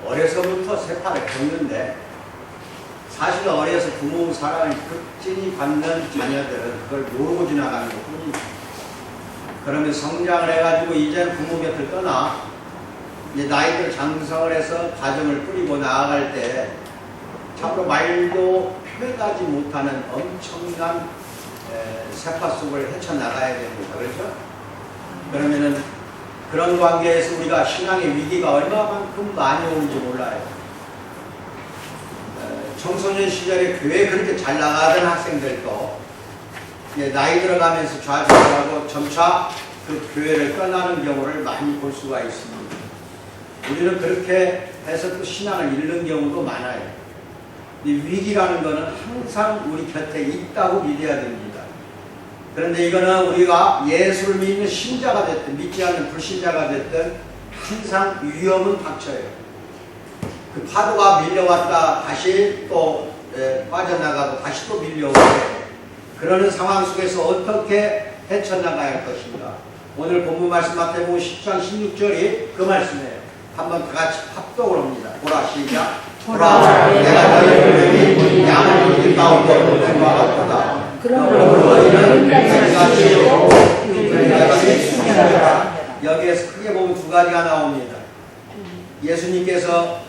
어려서부터 세파를 겪는데 사실 어려서 부모 사랑을 극진히 받는 자녀들은 그걸 모르고 지나가는 것 뿐입니다. 그러면 성장을 해가지고 이제는 부모 곁을 떠나 이제 나이들 장성을 해서 가정을 꾸리고 나아갈 때 참으로 말도 표현하지 못하는 엄청난 세파 속을 헤쳐나가야 됩니다. 그렇죠? 그러면은 그런 관계에서 우리가 신앙의 위기가 얼마만큼 많이 오는지 몰라요. 청소년 시절에 교회 그렇게 잘 나가던 학생들도 나이 들어가면서 좌절하고 점차 그 교회를 떠나는 경우를 많이 볼 수가 있습니다. 우리는 그렇게 해서 또 신앙을 잃는 경우도 많아요. 이 위기라는 것은 항상 우리 곁에 있다고 믿어야 됩니다. 그런데 이거는 우리가 예수를 믿는 신자가 됐든 믿지 않는 불신자가 됐든 항상 위험은 닥쳐요. 그 파도가 밀려왔다 다시 또 빠져나가고 다시 또 밀려오고 그러는 상황 속에서 어떻게 헤쳐나가야 할 것인가. 오늘 본문 말씀 마태복음 10장 16절이 그 말씀이에요. 한번 다 같이 합독을 합니다. 보라 시작. 보라 내가 너희를 위해 양을 우리 가운데 보낸 바 같다. 그러므로 너희는 내가 여기에서 크게 보면 두 가지가 나옵니다. 예수님께서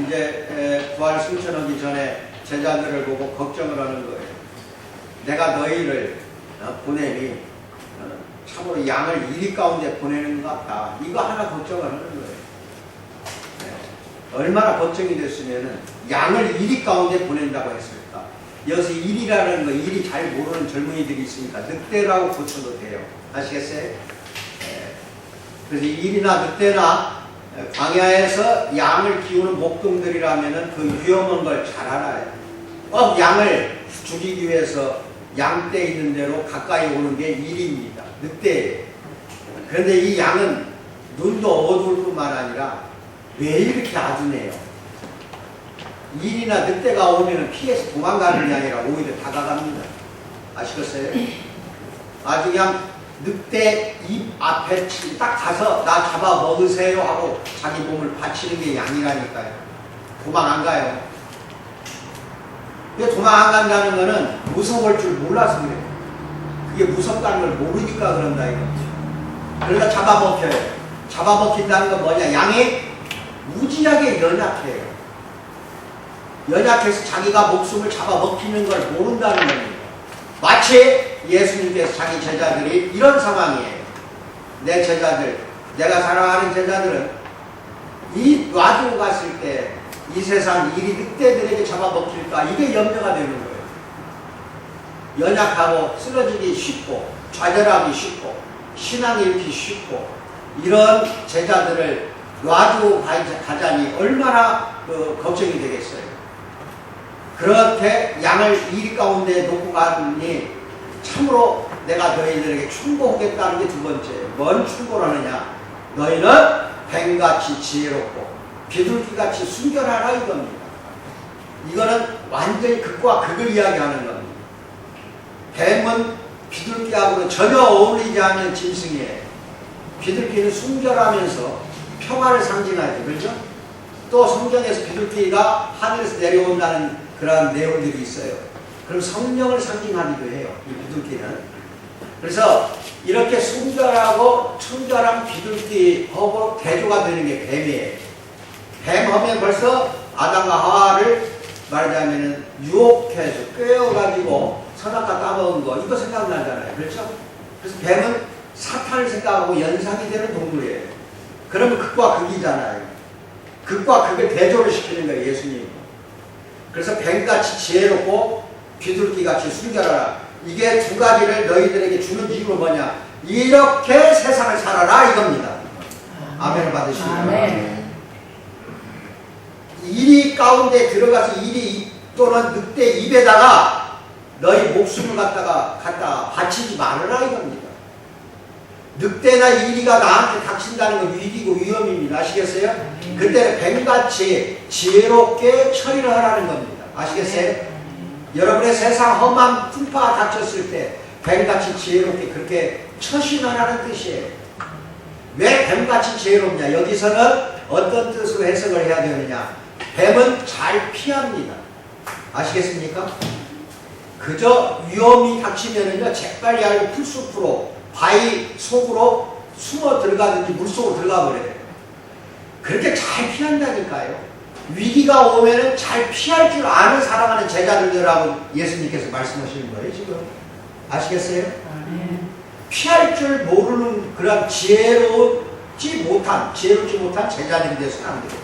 이제 부활 승천하기 전에 제자들을 보고 걱정을 하는 거예요. 내가 너희를 보내니 참으로 양을 이리 가운데 보내는 것 같다. 이거 하나 걱정을 하는 거예요. 얼마나 걱정이 됐으면 양을 이리 가운데 보낸다고 했을까. 여기서 일이라는 거, 일이 잘 모르는 젊은이들이 있으니까 늑대라고 고쳐도 돼요. 아시겠어요? 그래서 일이나 늑대나 광야에서 양을 키우는 목동들이라면 그 위험한 걸 잘 알아요. 꼭 양을 죽이기 위해서 양떼 있는 대로 가까이 오는 게 일입니다. 늑대예요. 그런데 이 양은 눈도 어두울 뿐만 아니라 왜 이렇게 아둔해요? 일이나 늑대가 오면 피해서 도망가는 게 아니라 오히려 다가갑니다. 아시겠어요? 아주 그냥 늑대 입 앞에 딱 가서 나 잡아 먹으세요 하고 자기 몸을 바치는 게 양이라니까요. 도망 안 가요. 왜 도망 안 간다는 거는 무서울 줄 몰라서 그래요. 그게 무섭다는 걸 모르니까 그런다 이거죠. 그러니까 잡아먹혀요. 잡아먹힌다는 건 뭐냐? 양이 무지하게 연약해요. 연약해서 자기가 목숨을 잡아먹히는 걸 모른다는 겁니다. 마치 예수님께서 자기 제자들이 이런 상황이에요. 내 제자들, 내가 사랑하는 제자들은 이 놔두고 갔을 때 이 세상 일이 늑대들에게 잡아먹힐까 이게 염려가 되는 거예요. 연약하고 쓰러지기 쉽고 좌절하기 쉽고 신앙 잃기 쉽고 이런 제자들을 놔두고 가자니 얼마나 걱정이 되겠어요. 그렇게 양을 이리 가운데 놓고 가니 참으로 내가 너희들에게 충고하겠다는 게 두 번째예요. 뭔 충고를 하느냐? 너희는 뱀같이 지혜롭고 비둘기같이 순결하라 이겁니다. 이거는 완전히 극과 극을 이야기하는 겁니다. 뱀은 비둘기하고는 전혀 어울리지 않는 짐승이에요. 비둘기는 순결하면서 평화를 상징하죠. 그렇죠? 또 성경에서 비둘기가 하늘에서 내려온다는 그러한 내용들이 있어요. 그럼 성령을 상징하기도 해요. 이 비둘기는. 그래서 이렇게 순결하고 청결한 비둘기하고 대조가 되는 게 뱀이에요. 뱀 하면 벌써 아담과 하와를 말하자면 유혹해서 꿰어가지고 선악과 따먹은 거 이거 생각나잖아요. 그렇죠? 그래서 뱀은 사탄을 생각하고 연상이 되는 동물이에요. 그러면 극과 극이잖아요. 극과 극을 대조를 시키는 거예요. 예수님. 그래서 뱀같이 지혜롭고 비둘기같이 순결하라. 이게 두 가지를 너희들에게 주는 이유는 뭐냐? 이렇게 세상을 살아라 이겁니다. 아멘을 받으십니다. 이리 가운데 들어가서 이리 또는 늑대 입에다가 너희 목숨을 갖다 바치지 말아라 이겁니다. 늑대나 이리가 나한테 닥친다는 건 위기고 위험입니다. 아시겠어요? 그때는 뱀같이 지혜롭게 처리를 하라는 겁니다. 아시겠어요? 여러분의 세상 험한 풍파가 닥쳤을 때 뱀같이 지혜롭게 그렇게 처신하라는 뜻이에요. 왜 뱀같이 지혜롭냐? 여기서는 어떤 뜻으로 해석을 해야 되느냐? 뱀은 잘 피합니다. 아시겠습니까? 그저 위험이 닥치면은요, 재빨리 알고 풀숲으로, 바위 속으로 숨어 들어가든지 물속으로 들어가 버려요. 그렇게 잘 피한다니까요. 위기가 오면은 잘 피할 줄 아는 사랑하는 제자들이라고 예수님께서 말씀하시는 거예요, 지금. 아시겠어요? 피할 줄 모르는 그런 지혜롭지 못한 제자들이 되어서는 안 됩니다.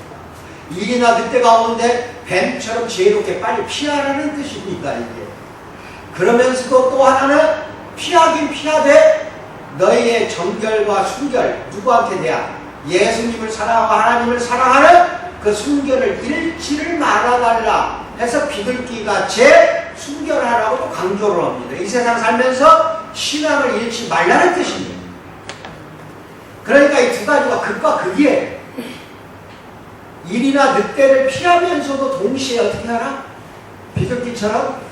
일이나 늑대 가운데 뱀처럼 지혜롭게 빨리 피하라는 뜻입니다, 이게. 그러면서도 또 하나는 피하긴 피하되 너희의 정결과 순결, 누구한테 대한 예수님을 사랑하고 하나님을 사랑하는 그 순결을 잃지를 말아달라 해서 비둘기같이 순결하라고 또 강조를 합니다. 이 세상 살면서 신앙을 잃지 말라는 뜻입니다. 그러니까 이 두 가지가 극과 극이에요. 일이나 늑대를 피하면서도 동시에 어떻게 하라? 비둘기처럼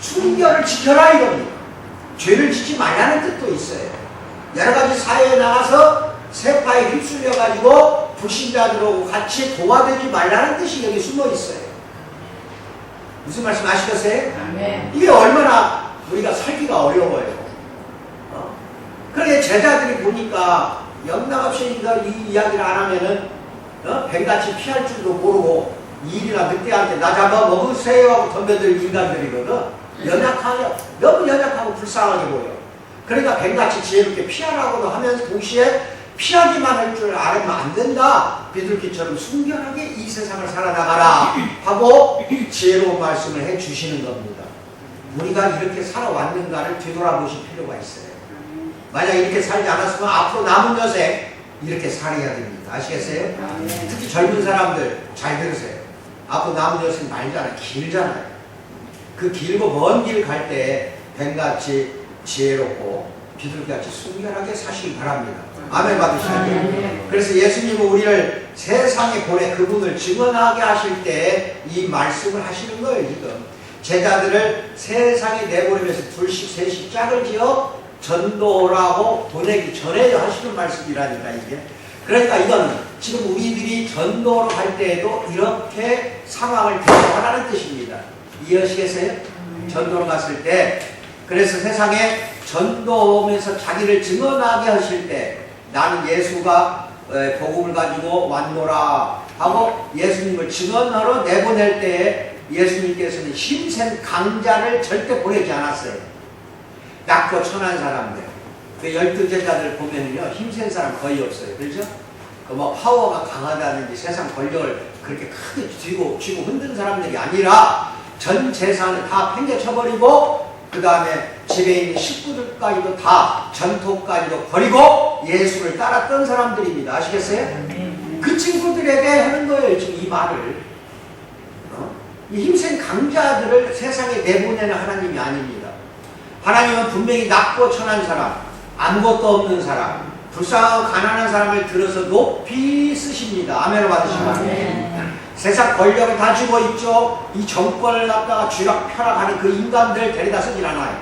순결을 지켜라 이겁니다. 죄를 짓지 말라는 뜻도 있어요. 여러 가지 사회에 나가서 세파에 휩쓸려가지고 불신자들하고 같이 도와되지 말라는 뜻이 여기 숨어 있어요. 무슨 말씀 아시겠어요? 이게 얼마나 우리가 살기가 어려워요. 그러게 제자들이 보니까 영락없이 이 이야기를 안 하면은 뱀같이 피할 줄도 모르고 일이나 늑대한테 나 잡아 먹으세요 하고 덤벼들 인간들이거든. 너무 연약하고 불쌍하게 보여. 그러니까 뱀같이 지혜롭게 피하라고도 하면서 동시에 피하기만 할 줄 알으면 안 된다. 비둘기처럼 순결하게 이 세상을 살아나가라 하고 지혜로운 말씀을 해주시는 겁니다. 우리가 이렇게 살아왔는가를 뒤돌아보실 필요가 있어요. 만약 이렇게 살지 않았으면 앞으로 남은 여생 이렇게 살아야 됩니다. 아시겠어요? 특히 젊은 사람들 잘 들으세요. 앞으로 남은 여생 말잖아요. 길잖아요. 그 길고 먼 길 갈 때 뱀같이 지혜롭고 비둘기같이 순결하게 사시기 바랍니다. 아멘 받으시죠. 그래서 예수님은 우리를 세상에 보내 그분을 증언하게 하실 때 이 말씀을 하시는 거예요. 지금 제자들을 세상에 내보내면서 둘씩 셋씩 짝을 지어 전도라고 보내기 전에 하시는 말씀이라니까 이게. 그러니까 이건 지금 우리들이 전도로 갈 때에도 이렇게 상황을 대처하라는 뜻입니다. 이해하시겠어요? 전도로 갔을 때 그래서 세상에 전도하면서 자기를 증언하게 하실 때 나는 예수가 복음을 가지고 왔노라 하고 예수님을 증언하러 내보낼 때에 예수님께서는 힘센 강자를 절대 보내지 않았어요. 낮고 천한 사람들, 그 12제자들 보면요 힘센 사람 거의 없어요. 그렇죠? 그 뭐 파워가 강하다든지 세상 권력을 그렇게 크게 쥐고 흔든 사람들이 아니라 전 재산을 다 팽개쳐버리고 그 다음에 집에 있는 식구들까지도 다 전토까지도 버리고 예수를 따랐던 사람들입니다. 아시겠어요? 그 친구들에게 하는 거예요. 지금 이 말을. 이 힘센 강자들을 세상에 내보내는 하나님이 아닙니다. 하나님은 분명히 낮고 천한 사람, 아무것도 없는 사람, 불쌍하고 가난한 사람을 들어서 높이 쓰십니다. 아멘을 받으시면. 세상 권력을 다 쥐고 있죠. 이 정권을 갖다가 쥐락펴락하는 그 인간들 데려다 쓰질 않아요.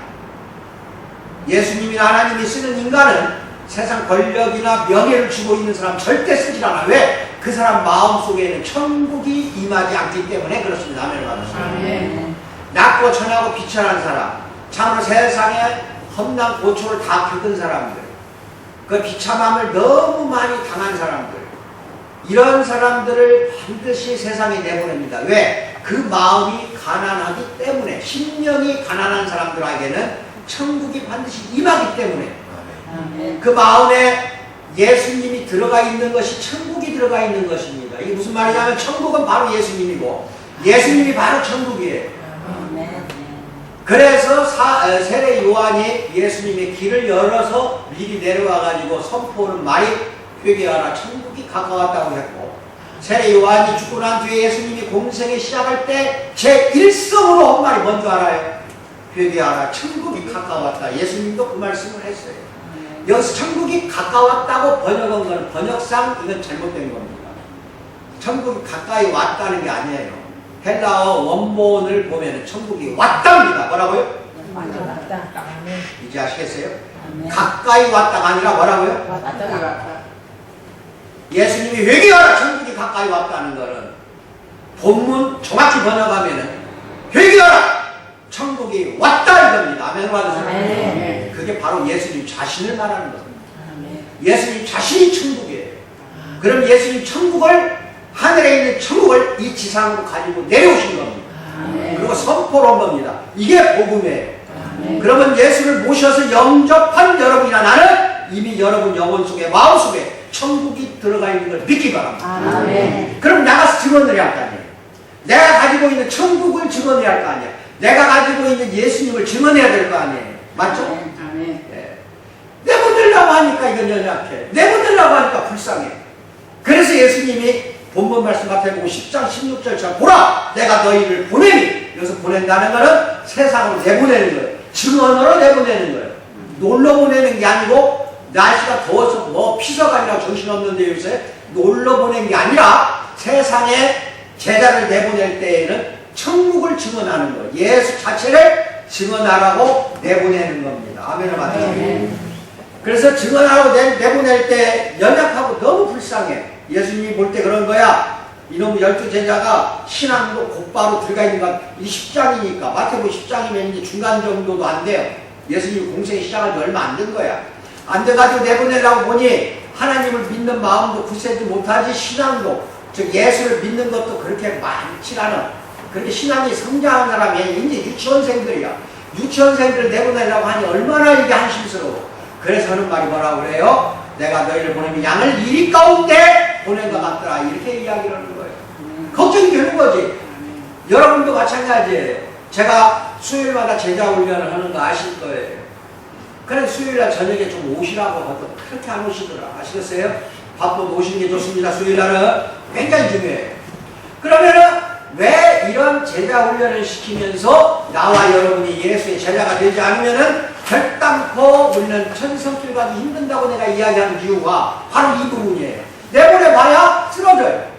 예수님이나 하나님이 쓰는 인간은 세상 권력이나 명예를 쥐고 있는 사람 절대 쓰질 않아요. 왜? 그 사람 마음속에는 천국이 임하지 않기 때문에 그렇습니다. 아멘을 받으시면. 낮고 천하고 비천한 사람, 참으로 세상에 험난 고초를 다 겪은 사람들, 그 비참함을 너무 많이 당한 사람들, 이런 사람들을 반드시 세상에 내보냅니다. 왜? 그 마음이 가난하기 때문에, 심령이 가난한 사람들에게는 천국이 반드시 임하기 때문에, 그 마음에 예수님이 들어가 있는 것이 천국이 들어가 있는 것입니다. 이게 무슨 말이냐면 천국은 바로 예수님이고 예수님이 바로 천국이에요. 그래서 세례 요한이 예수님의 길을 열어서 미리 내려와 가지고 선포하는 말이 회개하라 천국이 가까웠다고 했고, 세례 요한이 죽고 난 뒤에 예수님이 공생에 시작할 때 제1성으로 한 말이 뭔지 알아요? 회개하라 천국이 가까웠다. 예수님도 그 말씀을 했어요. 여기서 천국이 가까웠다고 번역한 건 번역상 이건 잘못된 겁니다. 천국이 가까이 왔다는 게 아니에요. 헬라어 원본을 보면 천국이 왔답니다. 뭐라고요? 왔다. 이제 아시겠어요? 가까이 왔다가 아니라 뭐라고요? 왔다. 예수님이 회개하라 천국이 가까이 왔다는 것은 본문 정확히 번역하면은 회개하라 천국이 왔다 이겁니다. 아멘 받으세요. 그게 바로 예수님 자신을 말하는 겁니다. 예수님 자신이 천국이에요. 그럼 예수님 천국을 하늘에 있는 천국을 이 지상으로 가지고 내려오신 겁니다. 그리고 선포를 한 겁니다. 이게 복음이에요. 그러면 예수를 모셔서 영접한 여러분이나 나는 이미 여러분 영혼 속에 마음속에 천국이 들어가 있는 걸 믿기 바랍니다. 그럼 나가서 증언을 해야 할 거 아니에요. 내가 가지고 있는 천국을 증언해야 할 거 아니에요. 내가 가지고 있는 예수님을 증언해야 될 거 아니에요. 맞죠? 네. 내보내려고 하니까 이건 연약해. 내보내려고 하니까 불쌍해. 그래서 예수님이 본문 말씀 마태복음 10장 16절처럼 보라 내가 너희를 보내니 여기서 보낸다는 것은 세상으로 내보내는 거예요. 증언으로 내보내는 거예요. 놀러 보내는 게 아니고 날씨가 더워서 뭐 피서가니라고 정신없는데 요새 놀러 보내는 게 아니라 세상에 제자를 내보낼 때에는 천국을 증언하는 거예요. 예수 자체를 증언하라고 내보내는 겁니다. 아멘을 받으세요. 그래서 증언하라고 내보낼 때 연약하고 너무 불쌍해. 예수님이 볼 때 그런 거야. 이놈 12제자가 신앙도 곧바로 들어가 있는 것. 이 10장이니까 마태복음 10장이면 이제 중간 정도도 안 돼요. 예수님 공생이 시작한 지 얼마 안 된 거야. 안 돼가지고 내보내려고 보니 하나님을 믿는 마음도 굳세지 못하지 신앙도 즉 예수를 믿는 것도 그렇게 많지 않아. 그렇게 신앙이 성장한 사람이 이제 유치원생들이야. 유치원생들을 내보내려고 하니 얼마나 이게 한심스러워. 그래서 하는 말이 뭐라고 그래요? 내가 너희를 보내면 양을 이리 가운데 보낸 것 같더라. 이렇게 이야기를 하는 거예요. 걱정이 되는 거지. 여러분도 마찬가지예요. 제가 수요일마다 제자 훈련을 하는 거 아실 거예요. 그래서 수요일날 저녁에 좀 오시라고 하도 그렇게 안 오시더라. 아시겠어요? 바쁘면 오시는 게 좋습니다. 수요일날은 굉장히 중요해요. 그러면은 왜 이런 제자 훈련을 시키면서 나와 여러분이 예수의 제자가 되지 않으면은 결단코 우리는 천성길 가기 힘든다고 내가 이야기하는 이유가 바로 이 부분이에요. 내보내봐야 쓰러져요.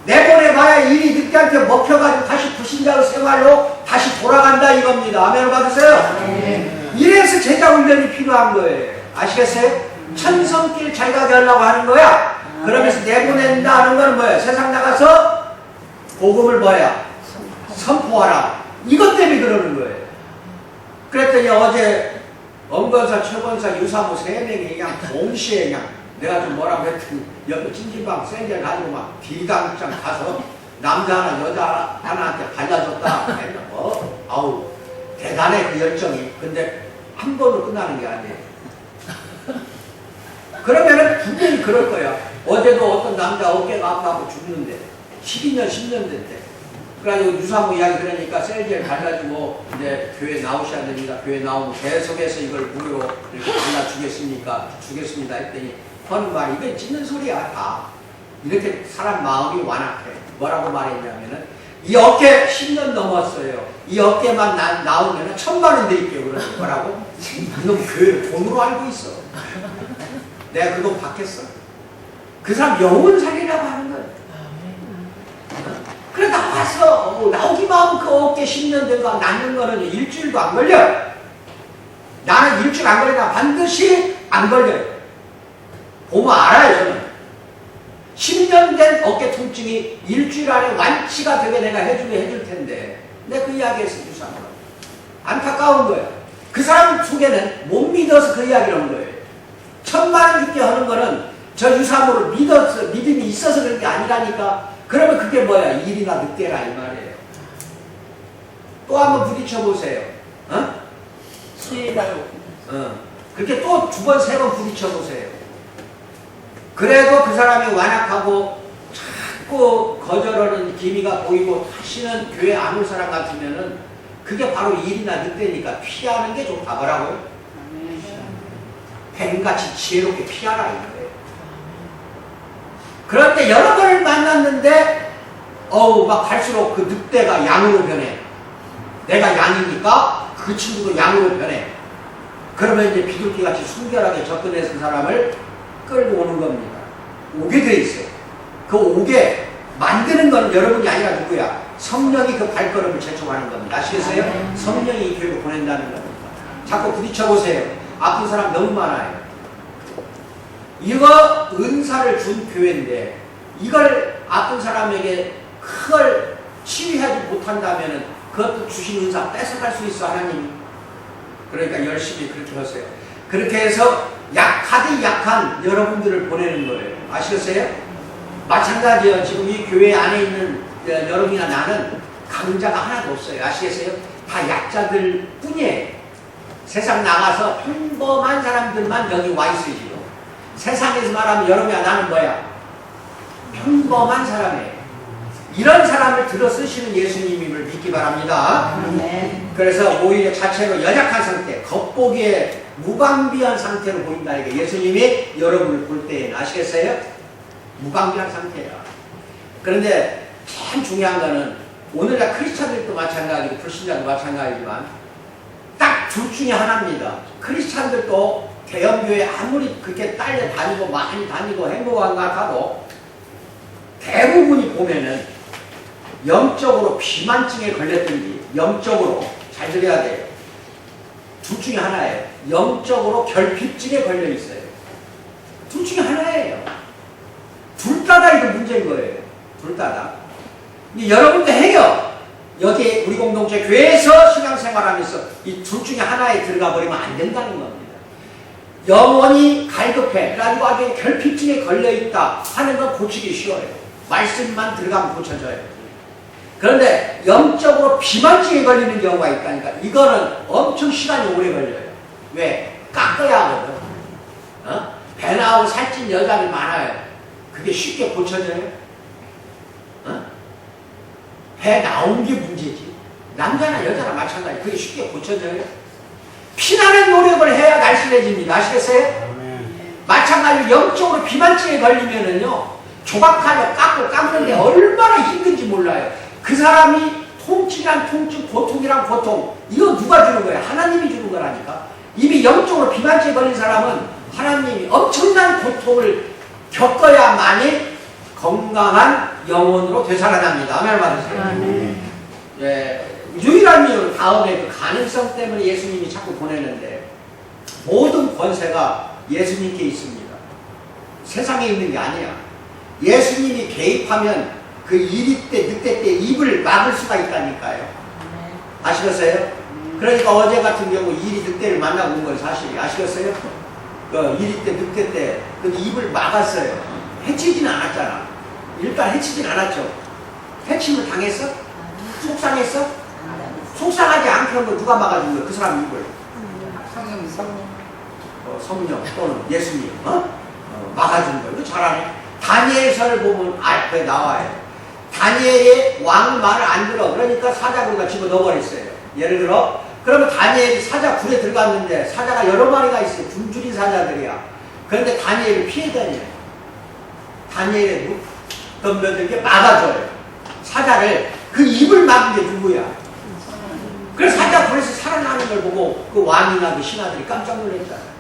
내보내봐야 일이 늑대한테 먹혀가지고 다시 불신자의 생활로 다시 돌아간다 이겁니다. 아멘을 받으세요? 이래서 제자 훈련이 필요한 거예요. 아시겠어요? 천성길 잘 가게 하려고 하는 거야. 그러면서 내보낸다는 건 뭐예요? 세상 나가서 복음을 뭐야? 선포하라. 이것 때문에 그러는 거예요. 그랬더니 어제 엄건사, 최건사, 유사모 세 명이 그냥 동시에 그냥 내가 좀 뭐라고 했더니 옆에 찜질방 샌들 가지고 막 비강장 가서 남자 하나 여자 하나한테 발라줬다. 아우 대단해 그 열정이. 근데 한 번으로 끝나는 게 아니에요. 그러면은 분명히 그럴 거야. 어제도 어떤 남자 어깨가 아파하고 죽는데 12년 10년 됐대. 그래가지고 유사모 이야기 그러니까 셀젤 발라주고 이제 교회 나오셔야 됩니다. 교회 나오면 계속해서 이걸 무료로 이렇게 발라주겠습니까? 주겠습니다 했더니 하는 말이 이게 찢는 소리야 다. 이렇게 사람 마음이 완악해. 뭐라고 말했냐면은 이 어깨 10년 넘었어요. 이 어깨만 나오면 1000만 원 드릴게요. 그러는 뭐라고? 이놈 교회를 돈으로 알고 있어. 내가 그 돈 받겠어. 그 사람 영혼 살리라고 하는 거야. 그래 나와서 나오기만 하면 그 어깨 10년 된 거 낫는 거는 일주일도 안 걸려. 나는 일주일 안 걸리나 반드시 안 걸려요. 보면 알아요 저는. 10년 된 어깨 통증이 일주일 안에 완치가 되게 내가 해줄 텐데 내가 그 이야기 했어 유사모가. 안타까운 거예요. 그 사람 속에는 못 믿어서 그 이야기를 한 거예요. 1000만 원 줄게 하는 거는 저 유사모를 믿음이 있어서 그런 게 아니라니까. 그러면 그게 뭐야? 일이나 늑대라 이 말이에요. 또 한번 부딪혀 보세요. 어? 수일날. 그렇게 또 2번, 3번 부딪혀 보세요. 그래도 그 사람이 완악하고 자꾸 거절하는 기미가 보이고 다시는 교회 안 올 사람 같으면은 그게 바로 일이나 늑대니까 피하는 게 좋다. 뭐라고요? 뱀같이 지혜롭게 피하라 이거예요. 그런데 여러 번을 만났는데 막 갈수록 그 늑대가 양으로 변해. 내가 양이니까 그 친구도 양으로 변해. 그러면 이제 비둘기같이 순결하게 접근해서 그 사람을 끌고 오는 겁니다. 오게 돼 있어요. 그 오게 만드는 건 여러분이 아니라 누구야? 성령이 그 발걸음을 제촉하는 겁니다. 아시겠어요? 성령이 이 교회로 보낸다는 겁니다. 자꾸 부딪혀보세요. 아픈 사람 너무 많아요. 이거 은사를 준 교회인데 이걸 아픈 사람에게 그걸 치유하지 못한다면 그것도 주신 은사 뺏어갈 수 있어 하나님이. 그러니까 열심히 그렇게 하세요. 그렇게 해서 약하디 약한 여러분들을 보내는 거예요. 아시겠어요? 마찬가지예요. 지금 이 교회 안에 있는 여러분이나 나는 강자가 하나도 없어요. 아시겠어요? 다 약자들 뿐이에요. 세상 나가서 평범한 사람들만 여기 와 있으시고 세상에서 말하면 여러분이나 나는 뭐야? 평범한 사람이에요. 이런 사람을 들어 쓰시는 예수님임을 믿기 바랍니다. 그래서 오히려 자체로 연약한 상태, 겉보기에 무방비한 상태로 보인다. 이게 예수님이 여러분을 볼 때에는 아시겠어요? 무방비한 상태야. 그런데 참 중요한 거는 오늘날 크리스찬들도 마찬가지고 불신자도 마찬가지지만 딱 둘 중에 하나입니다. 크리스찬들도 대형교회 아무리 그렇게 딸려 다니고 많이 다니고 행복한가 하고 대부분이 보면은 영적으로 비만증에 걸렸든지 영적으로 잘 들어야 돼요. 둘 중에 하나예요. 영적으로 결핍증에 걸려 있어요. 둘 중에 하나예요. 둘 다다 이거 문제인 거예요. 둘 다다. 여러분도 해요. 여기 우리 공동체 교회에서 신앙생활하면서 이 둘 중에 하나에 들어가 버리면 안 된다는 겁니다. 영원히 갈급해. 그래가지고 아주 결핍증에 걸려있다 하는 건 고치기 쉬워요. 말씀만 들어가면 고쳐져요. 그런데 영적으로 비만증에 걸리는 경우가 있다니까 이거는 엄청 시간이 오래 걸려요. 왜? 깎아야 하거든. 배 나오고 살찐 여자들 많아요. 그게 쉽게 고쳐져요? 배 나온 게 문제지. 남자나 여자나 마찬가지. 그게 쉽게 고쳐져요? 피나는 노력을 해야 날씬해집니다. 아시겠어요? 마찬가지로 영적으로 비만증에 걸리면은요, 조각하려 깎고 깎는데 얼마나 힘든지 몰라요. 그 사람이 통증이란 통증, 고통이란 고통, 이거 누가 주는 거예요? 하나님이 주는 거라니까. 이미 영적으로 비만증에 걸린 사람은 하나님이 엄청난 고통을 겪어야만이 건강한 영혼으로 되살아납니다. 아멘 받으세요. 예, 유일한 이유는 다음에 그 가능성 때문에 예수님이 자꾸 보내는데 모든 권세가 예수님께 있습니다. 세상에 있는 게 아니야. 예수님이 개입하면 그 이리 때 늑대 때 입을 막을 수가 있다니까요. 아시겠어요? 그러니까 어제 같은 경우 이리 늑대를 만나고 온 건 사실이 아시겠어요? 그 이리 때 늑대 때 그 입을 막았어요. 해치지는 않았잖아. 일단 해치진 않았죠. 해침을 당했어? 속상했어? 속상하지 않게 한 거 누가 막아준 거야? 그 사람 입을. 성령 또는 예수님 막아준 거예요. 잘하네. 다니엘서를 보면 그게 나와요. 다니엘의 왕 말을 안 들어. 그러니까 사자굴가 집어넣어버렸어요. 예를 들어 그러면 다니엘이 사자 굴에 들어갔는데 사자가 여러 마리가 있어요. 굶주린 사자들이야. 그런데 다니엘을 피해 다녀요. 다니엘의 덤벼들게 막아줘요. 사자를 그 입을 막은 게 누구야? 그래서 사자 굴에서 살아나는 걸 보고 그 왕이나 그 신하들이 깜짝 놀랐잖아요.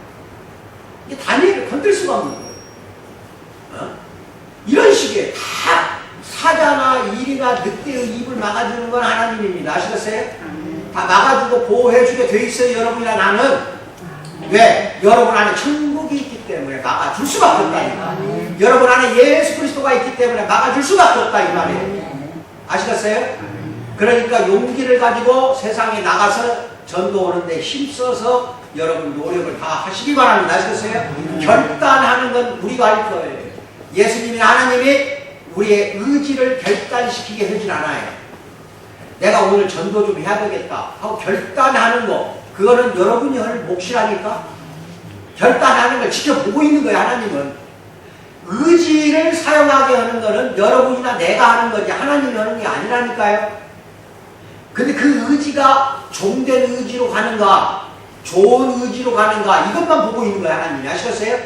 이게 다니엘을 건들 수가 없는 거예요. 이런 식의 다 사자나 일이나 늑대의 입을 막아주는 건 하나님입니다. 아시겠어요? 다 막아주고 보호해주게 돼 있어요. 여러분이나 나는. 왜? 여러분 안에 천국이 있기 때문에 막아줄 수밖에 없다니까. 여러분 안에 예수 그리스도가 있기 때문에 막아줄 수밖에 없다 이 말이에요. 아시겠어요? 그러니까 용기를 가지고 세상에 나가서 전도하는데 힘써서 여러분 노력을 다 하시기 바랍니다. 아시겠어요? 결단하는 건 우리가 할 거예요. 예수님이 하나님이 우리의 의지를 결단시키게 하진 않아요. 내가 오늘 전도 좀 해야 되겠다 하고 결단하는 거, 그거는 여러분이 할 몫이라니까. 결단하는 걸 지켜보고 있는 거예요. 하나님은 의지를 사용하게 하는 거는 여러분이나 내가 하는 거지 하나님이 하는 게 아니라니까요. 근데 그 의지가 종된 의지로 가는가 좋은 의지로 가는가 이것만 보고 있는 거예요. 하나님이. 아시겠어요?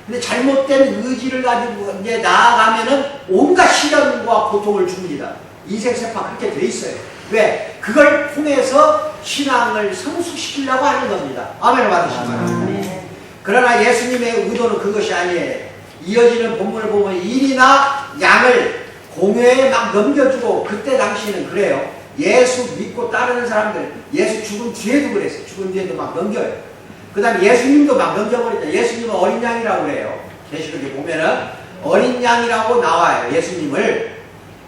근데 잘못된 의지를 가지고 이제 나아가면은 온갖 시련과 고통을 줍니다. 인생 세파 그렇게 돼 있어요. 왜? 그걸 통해서 신앙을 성숙시키려고 하는 겁니다. 아멘을 받으십시오. 그러나 예수님의 의도는 그것이 아니에요. 이어지는 본문을 보면 일이나 양을 공회에 막 넘겨주고, 그때 당시에는 그래요. 예수 믿고 따르는 사람들, 예수 죽은 뒤에도 그랬어요. 죽은 뒤에도 막 넘겨요. 그 다음에 예수님도 막 넘겨버린다. 예수님은 어린 양이라고 그래요. 계시록에 보면은 어린 양이라고 나와요. 예수님을.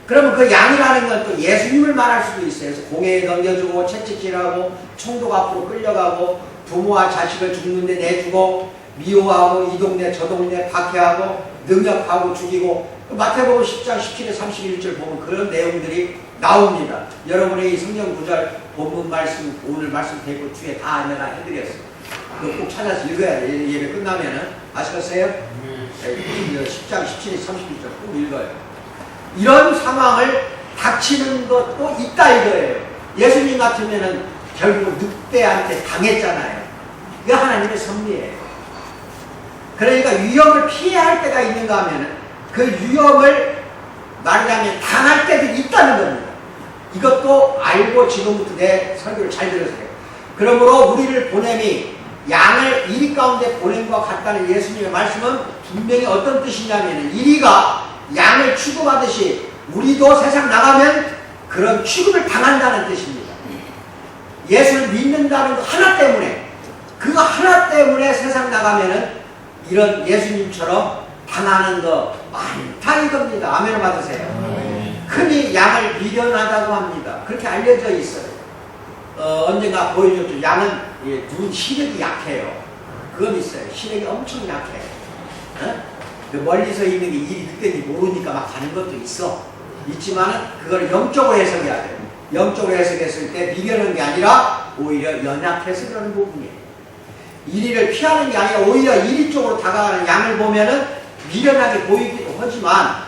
그러면 그 양이라는 건 또 예수님을 말할 수도 있어요. 그래서 공회에 넘겨주고 채찍질하고 총독 앞으로 끌려가고 부모와 자식을 죽는데 내주고 미워하고 이 동네 저 동네 박해하고 능력하고 죽이고 마태복음 10장 17절 31절 보면 그런 내용들이 나옵니다. 여러분의 이 성경 구절 본문 말씀 오늘 말씀 대고 뒤에 다 내가 해드렸어요. 그거 꼭 찾아서 읽어야 돼. 예배 끝나면은 아시겠어요? 10장 17절 31절 꼭 읽어요. 이런 상황을 닥치는 것도 있다 이거예요. 예수님 같으면은 결국 늑대한테 당했잖아요. 이거 하나님의 섭리예요. 그러니까 위험을 피해야 할 때가 있는가 하면은 그 위험을 말하자면 당할 때도 있다는 겁니다. 이것도 알고 지금부터 내 설교를 잘 들으세요. 그러므로 우리를 보냄이 양을 이리 가운데 보낸 것 같다는 예수님의 말씀은 분명히 어떤 뜻이냐면 이리가 양을 취급하듯이 우리도 세상 나가면 그런 취급을 당한다는 뜻입니다. 예수를 믿는다는 거 하나 때문에 그거 하나 때문에 세상 나가면은 이런 예수님처럼 당하는 거 많다 이겁니다. 아멘 받으세요. 흔히 양을 미련하다고 합니다. 그렇게 알려져 있어요. 언젠가 보여줬죠. 양은 눈 시력이 약해요. 그건 있어요. 시력이 엄청 약해. 그 멀리서 있는 게 일이 늑대인지 모르니까 막 가는 것도 있지만은 그걸 영적으로 해석해야 돼요. 영적으로 해석했을 때 미련한 게 아니라 오히려 연약해서 그러는 부분이에요. 이리를 피하는 게 아니라 오히려 이리 쪽으로 다가가는 양을 보면은 미련하게 보이기도 하지만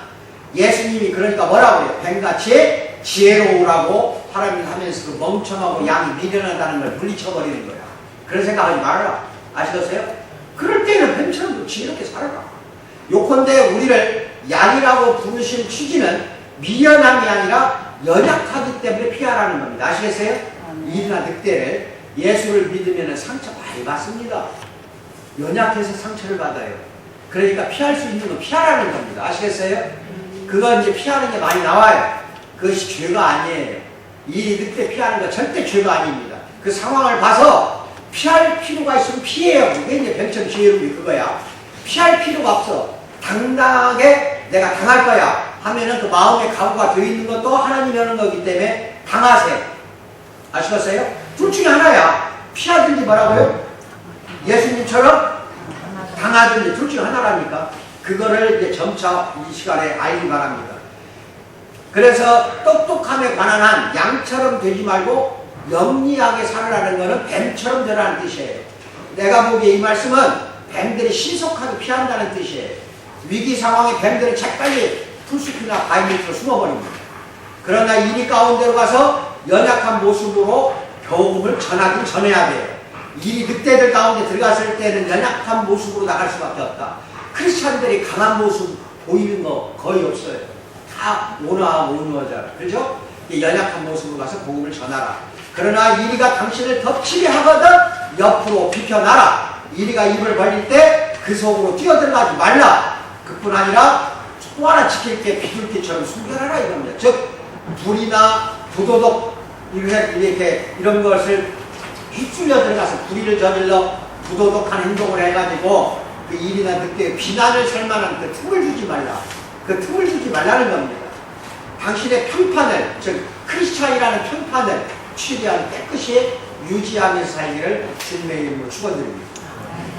예수님이 그러니까 뭐라고 그래요? 뱀같이 지혜로우라고 하라고 하면서 그 멍청하고 양이 미련하다는 걸 물리쳐버리는 거야. 그런 생각하지 말아라. 아시겠어요? 그럴 때는 뱀처럼 지혜롭게 살아라. 요컨대 우리를 양이라고 부르신 취지는 미련함이 아니라 연약하기 때문에 피하라는 겁니다. 아시겠어요? 이나 늑대를 예수를 믿으면 상처 많이 받습니다. 연약해서 상처를 받아요. 그러니까 피할 수 있는 건 피하라는 겁니다. 아시겠어요? 그건 이제 피하는 게 많이 나와요. 그것이 죄가 아니에요. 이 늑대 피하는 거 절대 죄가 아닙니다. 그 상황을 봐서 피할 필요가 있으면 피해요. 그게 이제 뱀처럼 지혜로움이 그거야. 피할 필요가 없어. 당당하게 내가 당할 거야 하면은 그 마음의 각오가 되어 있는 것도 하나님이 하는 거기 때문에 당하세요. 아시겠어요? 둘 중에 하나야. 피하든지 뭐라고요? 예수님처럼 당하든지 둘 중에 하나라니까. 그거를 이제 점차 이 시간에 알기 바랍니다. 그래서 똑똑함에 관한 한 양처럼 되지 말고 영리하게 살아라는 것은 뱀처럼 되라는 뜻이에요. 내가 보기에 이 말씀은 뱀들이 신속하게 피한다는 뜻이에요. 위기 상황에 뱀들은 재빨리 풀숲이나 바위 밑으로 숨어버립니다. 그러나 이리 가운데로 가서 연약한 모습으로 복음을 전해야 돼요. 이 늑대들 가운데 들어갔을 때는 연약한 모습으로 나갈 수밖에 없다. 크리스찬들이 강한 모습 보이는 거 거의 없어요. 다 온화하고 온화하잖아. 그렇죠? 연약한 모습으로 가서 복음을 전하라. 그러나 이리가 당신을 덮치게 하거든 옆으로 비켜나라. 이리가 입을 벌릴 때 그 속으로 뛰어들어가지 말라. 그뿐 아니라 또 하나 지킬 게 비둘기처럼 숨겨라라 이겁니다. 즉 불이나 부도덕 이렇게 이런 것을 휩쓸려 들어가서 불의를 저질러 부도덕한 행동을 해가지고 그 일이나 늑대의 비난을 살 만한 그 틈을 주지 말라. 그 틈을 주지 말라는 겁니다. 당신의 평판을, 즉 크리스찬이라는 평판을 최대한 깨끗이 유지하면서 살기를 주님의 이름으로 축원드립니다.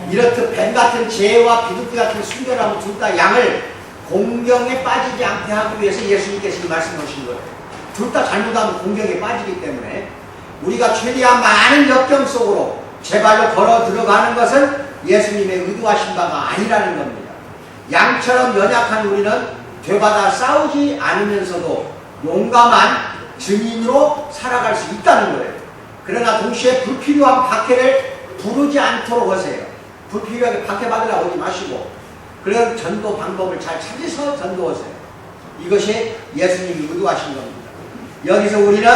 이렇듯 뱀 같은 죄와 비둘기 같은 순결함을 둘 다 양을 공경에 빠지지 않게 하기 위해서 예수님께서 이 말씀을 하신 거예요. 둘 다 잘못하면 공경에 빠지기 때문에 우리가 최대한 많은 역경 속으로 제발로 걸어 들어가는 것은 예수님의 의도하신 바가 아니라는 겁니다. 양처럼 연약한 우리는 되받아 싸우지 않으면서도 용감한 증인으로 살아갈 수 있다는 거예요. 그러나 동시에 불필요한 박해를 부르지 않도록 하세요. 불필요하게 박해받으려고 오지 마시고 그런 전도 방법을 잘 찾아서 전도하세요. 이것이 예수님이 의도하신 겁니다. 여기서 우리는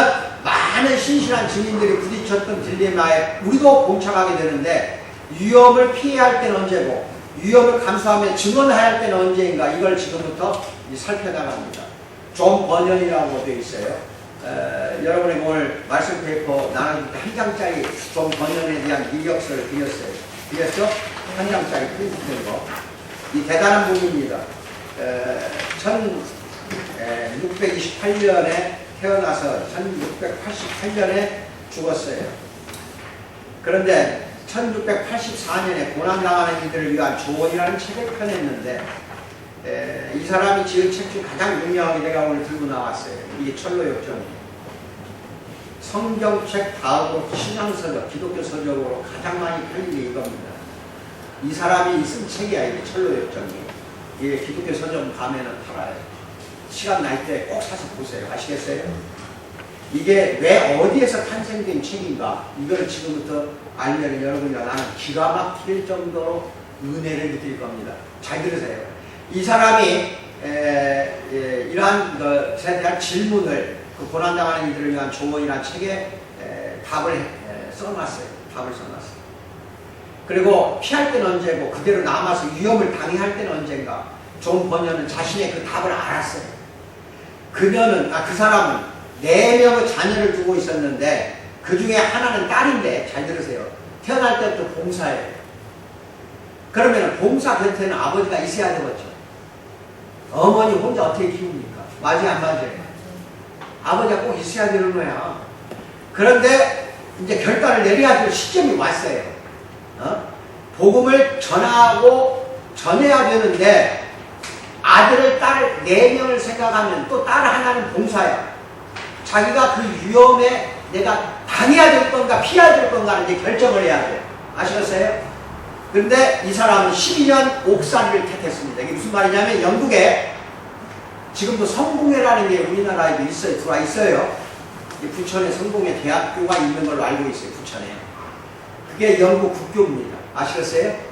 많은 신실한 증인들이 부딪혔던 딜레마에 우리도 봉착하게 되는데 위험을 피해야 할 때는 언제고 위험을 감수하며 증언해야 할 때는 언제인가 이걸 지금부터 살펴나갑니다. 존 버년이라고 되어 있어요. 여러분이 오늘 말씀 페이퍼 나눠줄 때 한 장짜리 존 버년에 대한 이력서를 드렸어요. 드렸죠? 한 장짜리 프린트된 거. 이 대단한 분입니다. 1628년에 태어나서 1688년에 죽었어요. 그런데 1684년에 고난당하는 이들을 위한 조언이라는 책을 펴냈는데 이 사람이 지은 책 중 가장 유명하게 내가 오늘 들고 나왔어요. 이게 철로역정이에요. 성경책 다음으로 신앙서적, 기독교 서적으로 가장 많이 팔린 게 이겁니다. 이 사람이 쓴 책이야, 이게 철로역정이. 이게 기독교 서적 가면은 팔아요. 시간 날 때 꼭 사서 보세요. 아시겠어요? 이게 왜 어디에서 탄생된 책인가? 이걸 지금부터 알면 여러분이랑 나는 기가 막힐 정도로 은혜를 느낄 겁니다. 잘 들으세요. 이 사람이 이러한 것에 대한 질문을 그 고난당하는 이들을 위한 조언이라는 책에 답을 써놨어요. 답을 써놨어요. 그리고 피할 때는 언제고 그대로 남아서 위험을 당해할 때는 언젠가. 존 버녀는 자신의 그 답을 알았어요. 그 사람은 4명의 자녀를 두고 있었는데 그 중에 하나는 딸인데, 잘 들으세요. 태어날 때부터 봉사예요. 그러면 봉사 곁에는 아버지가 있어야 되겠죠. 어머니 혼자 어떻게 키웁니까? 맞아요, 안 맞아요? 아버지가 꼭 있어야 되는 거야. 그런데 이제 결단을 내려야 될 시점이 왔어요. 복음을 전해야 되는데 아들을, 딸을 4명을 생각하면 또 딸 하나는 봉사야. 자기가 그 위험에 내가 당해야 될 건가 피해야 될 건가는 이제 결정을 해야 돼. 아시겠어요? 그런데 이 사람은 12년 옥살이를 택했습니다. 이게 무슨 말이냐면 영국에 지금도 성공회라는 게 우리나라에도 있어요. 들어와 있어요. 부천에 성공회 대학교가 있는 걸로 알고 있어요. 부천에. 그게 영국 국교입니다. 아시겠어요?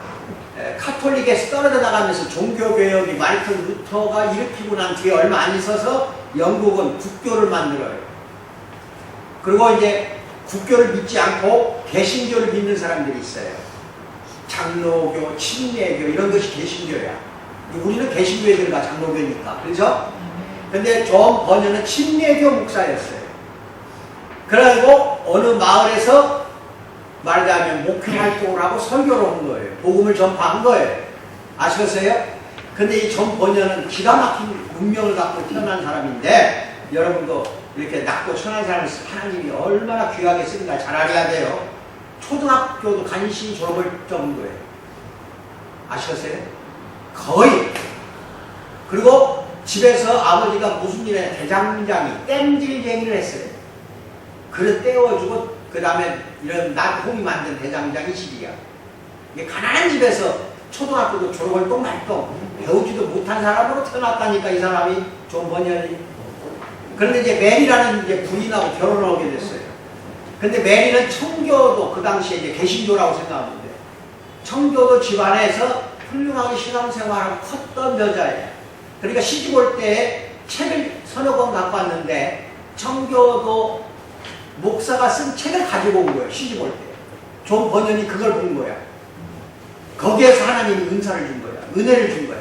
카톨릭에서 떨어져 나가면서 종교개혁이 마르틴 루터가 일으키고 난 뒤에 얼마 안 있어서 영국은 국교를 만들어요. 그리고 이제 국교를 믿지 않고 개신교를 믿는 사람들이 있어요. 장로교, 침례교 이런 것이 개신교야. 우리는 개신교에 들어가 장로교니까. 그렇죠? 근데 존 버녀는 침례교 목사였어요. 그래가지고 어느 마을에서 말하자면 목회 활동을 하고 설교를 한 거예요. 복음을 전파한 거예요. 아시겠어요? 근데 이 존 버녀는 기가 막힌 운명을 갖고 태어난 사람인데 여러분도 이렇게 낮고 천한 사람을 하나님이 얼마나 귀하게 쓰는가 잘 알아야 돼요. 초등학교도 간신히 졸업을 정도예요. 아시겠어요? 거의. 그리고 집에서 아버지가 무슨 일에 대장장이 땜질쟁이를 했어요. 그릇 떼어주고 그 다음에 이런 낫홍이 만든 대장장이 집이야. 이게 가난한 집에서 초등학교도 졸업을 똥말똥 배우지도 못한 사람으로 태어났다니까 이 사람이 존 버녀이. 그런데 이제 메리라는 이제 부인하고 결혼을 하게 됐어요. 근데 메리는 청교도 그 당시에 이제 개신교라고 생각하면 돼요. 청교도 집안에서 훌륭하게 신앙생활하고 컸던 여자예요. 그러니까 시집 올 때 책을 서너 권 갖고 왔는데 청교도 목사가 쓴 책을 가지고 온 거예요. 시집 올 때. 존 버녀이 그걸 본 거야. 거기에서 하나님이 은사를 준 거야. 은혜를 준 거야.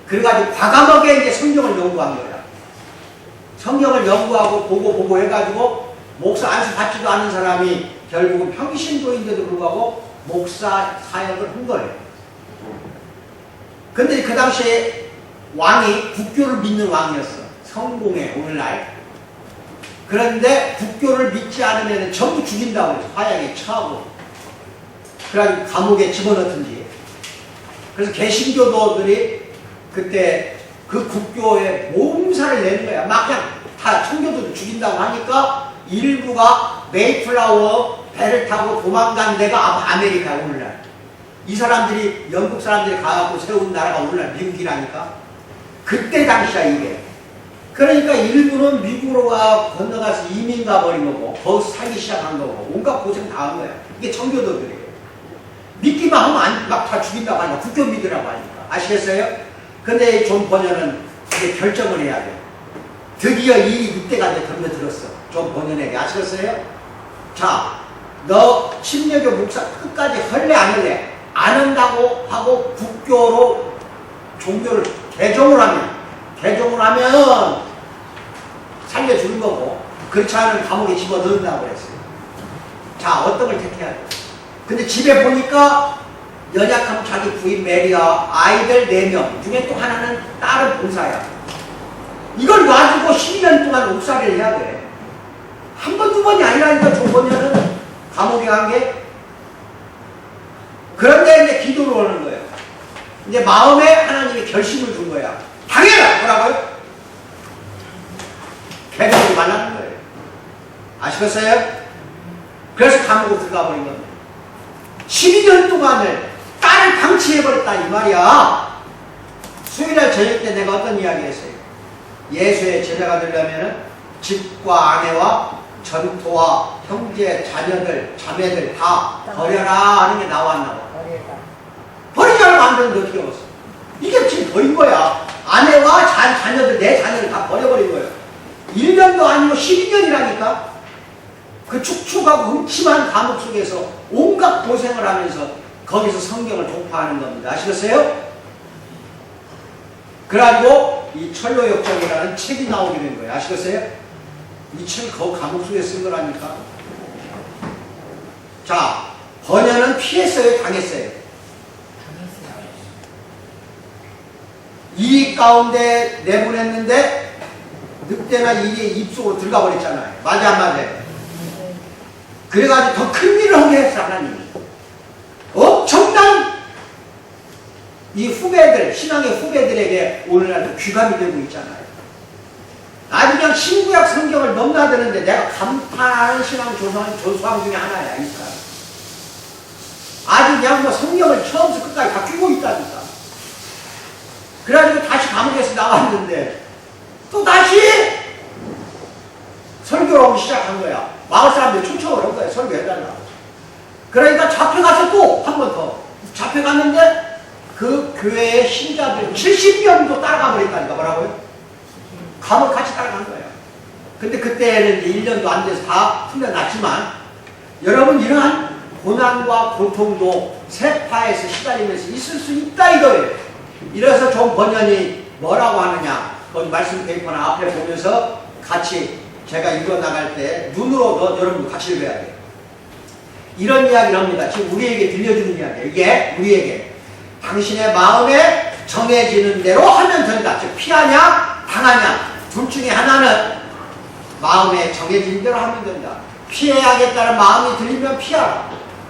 그래가지고 과감하게 이제 성경을 연구한 거야. 성경을 연구하고 보고 해가지고 목사 안수 받지도 않은 사람이 결국은 평신도인데도 불구하고 목사 사역을 한 거예요. 근데 그 당시에 왕이 국교를 믿는 왕이었어. 성공해 오늘날. 그런데 국교를 믿지 않으면 전부 죽인다고 해서 화약에 처하고 그래가지고 감옥에 집어넣든지. 그래서 개신교도들이 그때 그 국교에 몸살을 내는 거야. 막 그냥 다 청교도도 죽인다고 하니까 일부가 메이플라워 배를 타고 도망간 데가 아메리카 오늘날. 이 사람들이 영국 사람들이 가갖고 세운 나라가 오늘날 미국이라니까. 그때 당시야 이게. 그러니까 일부는 미국으로 건너가서 이민 가버린 거고 거기서 살기 시작한 거고 온갖 고생 다 한 거야. 이게 청교도들이에요. 믿기만 하면 막 다 죽인다고 하니까 국교 믿으라고 하니까. 아시겠어요? 근데 존 버녀는 이제 결정을 해야 돼. 드디어 이때가 이제 덤벼들었어. 존 버녀에게. 아시겠어요? 자, 너 침례교 목사 끝까지 할래 안 할래? 안 한다고 하고 국교로 종교를 개종을 하면 살려주는 거고 그렇지 않으면 감옥에 집어넣는다고 그랬어요. 자, 어떤 걸 택해야 돼? 근데 집에 보니까 연약하면 자기 부인 메리와 아이들 4명 중에 또 하나는 딸은 봉사야. 이걸 놔주고 12년 동안 옥살이를 해야 돼. 한 번, 두 번이 아니라니까 조보면은 감옥에 간 게. 그런데 이제 기도를 오는 거예요. 이제 마음에 하나님이 결심을 준 거야. 당해라! 뭐라고요? 개벽이 말라는 거예요. 아시겠어요? 그래서 감옥으로 들어가 버린 겁니다. 12년 동안을 딸을 방치해버렸다 이 말이야. 수요일날 저녁 때 내가 어떤 이야기 했어요? 예수의 제자가 되려면 집과 아내와 전토와 형제, 자녀들, 자매들 다 버려라 하는 게 나왔나 봐. 버리지 않으면 안 되는데 어떻게 없어? 이게 지금 버린 거야. 아내와 자녀들, 내 자녀를 다 버려버린 거예요. 1년도 아니고 12년이라니까. 그 축축하고 음침한 감옥 속에서 온갖 고생을 하면서 거기서 성경을 독파하는 겁니다. 아시겠어요? 그래가지고 이 철로역정이라는 책이 나오게 된 거예요. 아시겠어요? 이 책을 그 감옥 속에 쓴 거라니까. 자, 번연은 피했어요? 당했어요? 이 가운데 내보냈는데 늑대나 이게 입속으로 들어가 버렸잖아요. 맞아 안 맞아? 그래가지고 더 큰 일을 하게 했어 하나님이. 엄청난 이 후배들, 신앙의 후배들에게 오늘날도 귀감이 되고 있잖아요. 아주 그냥 신구약 성경을 넘나드는데 내가 감탄하는 신앙 조수왕 중에 하나야. 이 사람. 아주 그냥 뭐 성경을 처음부터 끝까지 다 끼고 있다니까. 그래가지고 다시 감옥에서 나왔는데 또 다시 설교를 하기 시작한 거야. 마을 사람들이 초청을 한 거야. 설교해달라고. 그러니까 잡혀가서 또 한 번 더 잡혀갔는데 그 교회의 신자들 70명도 따라가 버렸다니까. 뭐라고요? 감옥 같이 따라간 거예요. 근데 그때는 이제 1년도 안 돼서 다 풀려났지만 여러분 이러한 고난과 고통도 세파에서 시달리면서 있을 수 있다 이거예요. 이래서 좀 번연이 뭐라고 하느냐 거기 말씀 페이퍼나 앞에 보면서 같이 제가 읽어나갈 때 눈으로 여러분도 같이 읽어야 돼요. 이런 이야기를 합니다. 지금 우리에게 들려주는 이야기예요. 이게 우리에게 당신의 마음에 정해지는 대로 하면 된다. 즉 피하냐 당하냐 둘 중에 하나는 마음에 정해진 대로 하면 된다. 피해야겠다는 마음이 들리면 피하라.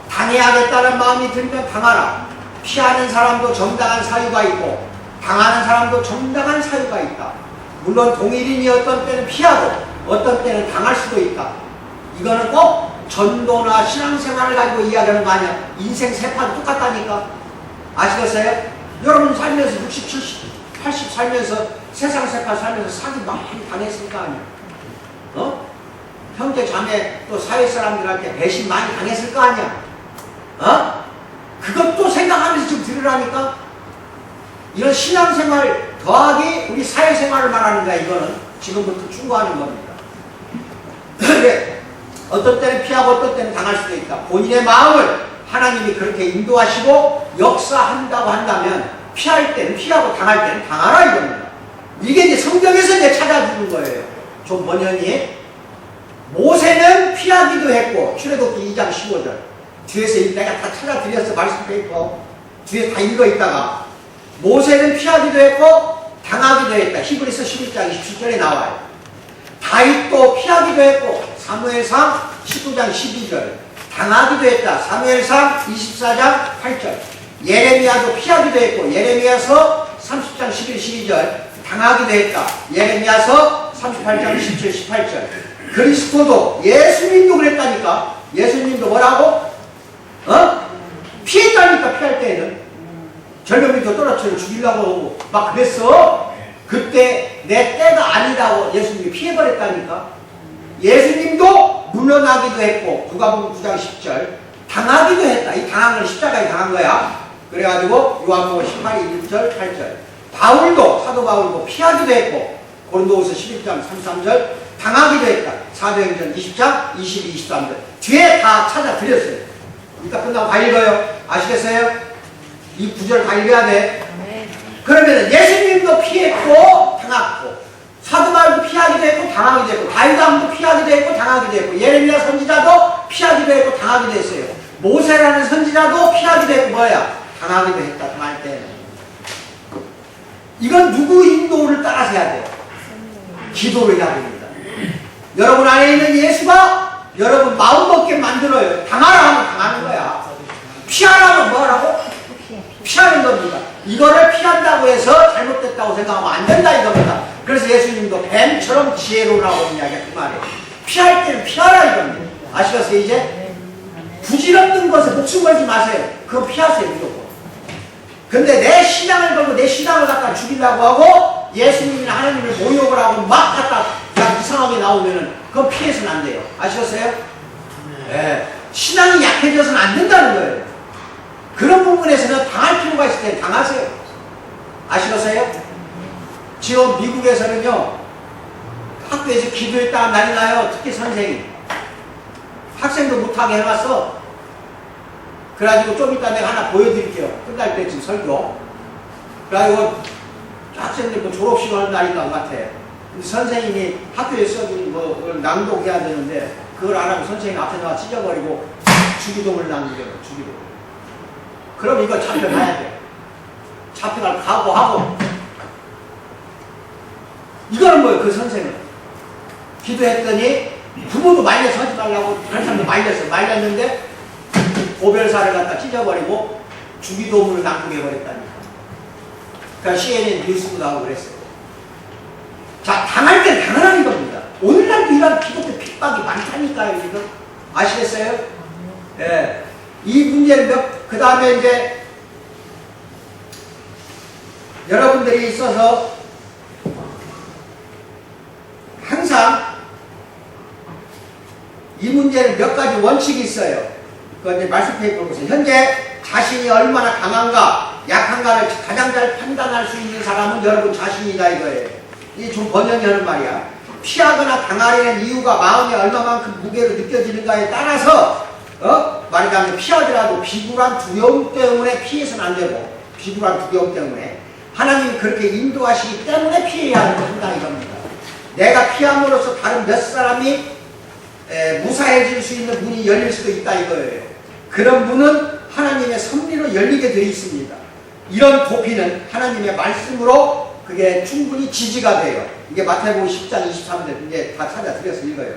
당해야겠다는 마음이 들면 당하라. 피하는 사람도 정당한 사유가 있고 당하는 사람도 정당한 사유가 있다. 물론 동일인이 어떤 때는 피하고 어떤 때는 당할 수도 있다. 이거는 꼭 전도나 신앙생활을 가지고 이야기하는 거 아니야. 인생 세파도 똑같다니까. 아시겠어요? 여러분 살면서 60, 70, 80 살면서 세상 세파 살면서 사기 많이 당했을 거 아니야. 형제 자매 또 사회 사람들한테 배신 많이 당했을 거 아니야. 그것도 생각하면서 좀 들으라니까. 이런 신앙생활 더하기 우리 사회생활을 말하는 거야. 이거는 지금부터 충고하는 겁니다. 어떤 때는 피하고 어떤 때는 당할 수도 있다. 본인의 마음을 하나님이 그렇게 인도하시고 역사한다고 한다면 피할 때는 피하고 당할 때는 당하라 이겁니다. 이게 이제 성경에서 이제 찾아주는 거예요. 좀 번연히 모세는 피하기도 했고 출애굽기 2장 15절 뒤에서 내가 다 찾아드렸어. 말씀 페이퍼 뒤에 다 읽어 있다가 모세는 피하기도 했고 당하기도 했다. 히브리서 11장 27절에 나와요. 다윗도 피하기도 했고 사무엘상 19장 12절 당하기도 했다. 사무엘상 24장 8절 예레미야도 피하기도 했고 예레미야서 30장 11, 12절 당하기도 했다. 예레미야서 38장 17, 18절 그리스도도 예수님도 그랬다니까. 예수님도 뭐라고? 피했다니까. 피할 때는 절벽밑으로 떨어뜨려 죽이려고 하고 막 그랬어. 그때 내 때가 아니라고 예수님이 피해버렸다니까. 예수님도 물러나기도 했고 누가복음 9장 10절 당하기도 했다. 이 당한 건 십자가에 당한 거야. 그래가지고 요한복음 18장 1절 8절 바울도 사도 바울도 피하기도 했고 고린도후서 11장 33절 당하기도 했다. 사도행전 20장 22, 23절 뒤에 다 찾아드렸어요. 이따 끝나고 다 읽어요. 아시겠어요? 이 구절 다 읽어야 돼. 그러면 예수님도 피했고 당했고 사도 바울도 피하기도 했고 당하기도 했고 다윗도 피하기도 했고 당하기도 했고 예레미야 선지자도 피하기도 했고 당하기도 했어요. 모세라는 선지자도 피하기도 했고 뭐야? 당하기도 했다. 당할 때는. 이건 누구 인도를 따라서 해야 돼요? 기도를 해야 됩니다. 여러분 안에 있는 예수가 여러분 마음먹게 만들어요. 당하라 하면 당하는 거야. 피하라면 뭐라고? 피하는 겁니다. 이거를 피한다고 해서 잘못됐다고 생각하면 안 된다 이겁니다. 그래서 예수님도 뱀처럼 지혜로우라고 이야기가 그 말이에요. 피할 때는 피하라 이겁니다. 아시겠어요 이제? 부질없는 것에 목숨 걸지 마세요. 그거 피하세요 무조건. 근데 내 신앙을 걸고 내 신앙을 갖다 죽이려고 하고 예수님이나 하나님을 모욕을 하고 막 갖다 그냥 이상하게 나오면은 그건 피해서는 안 돼요. 아시겠어요? 네. 신앙이 약해져서는 안 된다는 거예요. 그런 부분에서는 당할 필요가 있을 때 당하세요. 아시겠어요? 지금 미국에서는요 학교에서 기도했다가 난리 나요. 특히 선생님 학생도 못하게 해놨어. 그래가지고 좀 이따 내가 하나 보여드릴게요. 끝날 때쯤 설교. 그래가지고 학생들 뭐 졸업식 하는 날인 것 같아. 근데 선생님이 학교에 써준 뭐 낭독해야 되는데 그걸 안 하고 선생님 앞에 나와 찢어버리고 주기도문을 낭독해요. 주기도문. 그럼 이거 잡혀가야 돼. 잡혀갈 각오하고. 이거는 뭐예요? 그 선생은 기도했더니 부모도 말려서 하지 말라고 다른 사람도 말렸는데 고별사를 갖다 찢어버리고 주기도문을 낭독해버렸다니까. 그러니까 CNN 뉴스도 나오고 그랬어요. 자, 당할 땐 당하라는 겁니다. 오늘날도 이런 기독교 핍박이 많다니까요, 지금. 아시겠어요? 예. 이 문제는 그 다음에 이제 여러분들이 있어서 항상 이 문제는 몇 가지 원칙이 있어요. 그건 이제 말씀해 보면서 현재 자신이 얼마나 강한가 약한가를 가장 잘 판단할 수 있는 사람은 여러분 자신이다 이거예요. 이게 좀 번역이 하는 말이야. 피하거나 당하려는 이유가 마음에 얼마만큼 무게로 느껴지는가에 따라서 말하자면 피하더라도 비굴한 두려움 때문에 피해서는 안 되고 비굴한 두려움 때문에 하나님이 그렇게 인도하시기 때문에 피해야 한다 이겁니다. 내가 피함으로써 다른 몇 사람이 무사해질 수 있는 문이 열릴 수도 있다 이거예요. 그런 문은 하나님의 섭리로 열리게 되어 있습니다. 이런 도피는 하나님의 말씀으로 그게 충분히 지지가 돼요. 이게 마태복음 10장 23절 이제 다 찾아드려서 읽어요.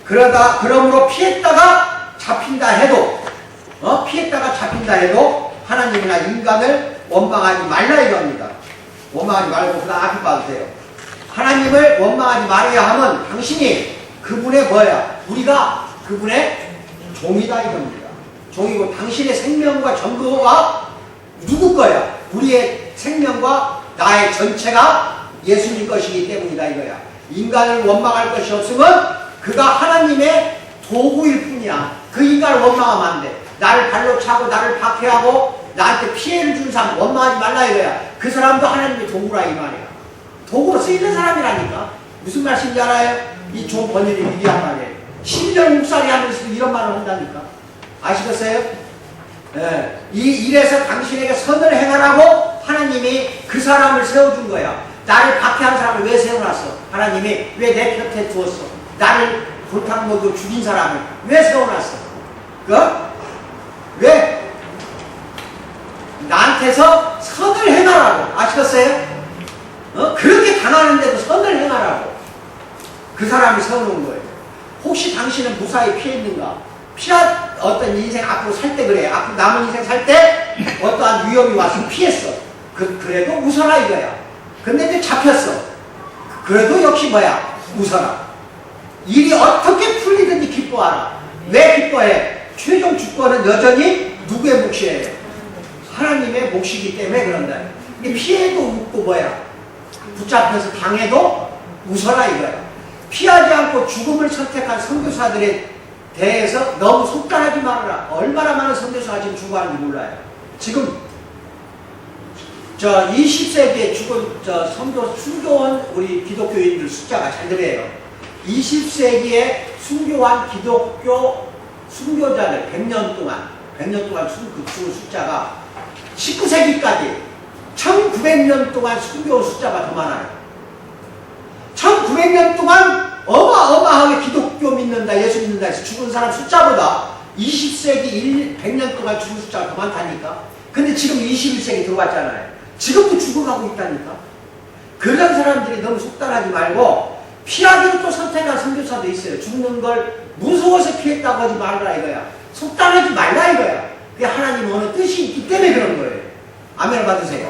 그러므로 피했다가 잡힌다 해도 하나님이나 인간을 원망하지 말라 이겁니다. 원망하지 말고 그다음 앞에 봐도 돼요. 하나님을 원망하지 말아야 하면 당신이 그분의 뭐야? 우리가 그분의 종이다 이겁니다. 종이고 당신의 생명과 전부가 누구 거야? 우리의 생명과 나의 전체가 예수님 것이기 때문이다 이거야. 인간을 원망할 것이 없으면 그가 하나님의 도구일 뿐이야. 그 인간을 원망하면 안 돼. 나를 발로 차고 나를 박해하고 나한테 피해를 준 사람 원망하지 말라 이거야. 그 사람도 하나님의 도구라 이 말이야. 도구로 쓰이는 사람이라니까. 무슨 말씀인지 알아요? 이 좋은 번역이 미리한 말이에요. 10년 묵살이 하면서도 이런 말을 한다니까. 아시겠어요? 예. 이래서 당신에게 선을 행하라고 하나님이 그 사람을 세워준 거야. 나를 박해한 사람을 왜 세워놨어? 하나님이 왜 내 곁에 두었어? 나를 골탕 먹고 죽인 사람을 왜 세워놨어? 왜? 나한테서 선을 행하라고. 아시겠어요? 그렇게 당하는데도 선을 행하라고. 그 사람을 세워놓은 거예요. 혹시 당신은 무사히 피했는가? 어떤 인생 앞으로 살 때 그래. 앞으로 남은 인생 살 때 어떠한 위험이 와서 피했어. 그래도 웃어라 이거야. 근데 이제 잡혔어. 그래도 역시 뭐야? 웃어라. 일이 어떻게 풀리든지 기뻐하라. 왜 기뻐해? 최종 주권은 여전히 누구의 몫이에요? 하나님의 몫이기 때문에 그런다. 피해도 웃고 뭐야? 붙잡혀서 당해도 웃어라 이거야. 피하지 않고 죽음을 선택한 선교사들에 대해서 너무 속단하지 말아라. 얼마나 많은 선교사가 지금 죽어가는지 몰라요. 지금 20세기에 죽은 순교한 우리 기독교인들 숫자가 잘 들어요. 20세기에 순교한 기독교 순교자들 100년 동안 죽은 숫자가 19세기까지 1900년 동안 순교 숫자가 더 많아요. 1900년 동안 어마어마하게 기독교 믿는다, 예수 믿는다 해서 죽은 사람 숫자보다 20세기 100년 동안 죽은 숫자가 더 많다니까. 근데 지금 21세기 들어왔잖아요. 지금도 죽어가고 있다니까. 그런 사람들이 너무 속단하지 말고 피하기로 또 선택한 선교사도 있어요. 죽는 걸 무서워서 피했다고 하지 말라 이거야. 속단하지 말라 이거야. 그게 하나님 어느 뜻이 있기 때문에 그런 거예요. 아멘을 받으세요.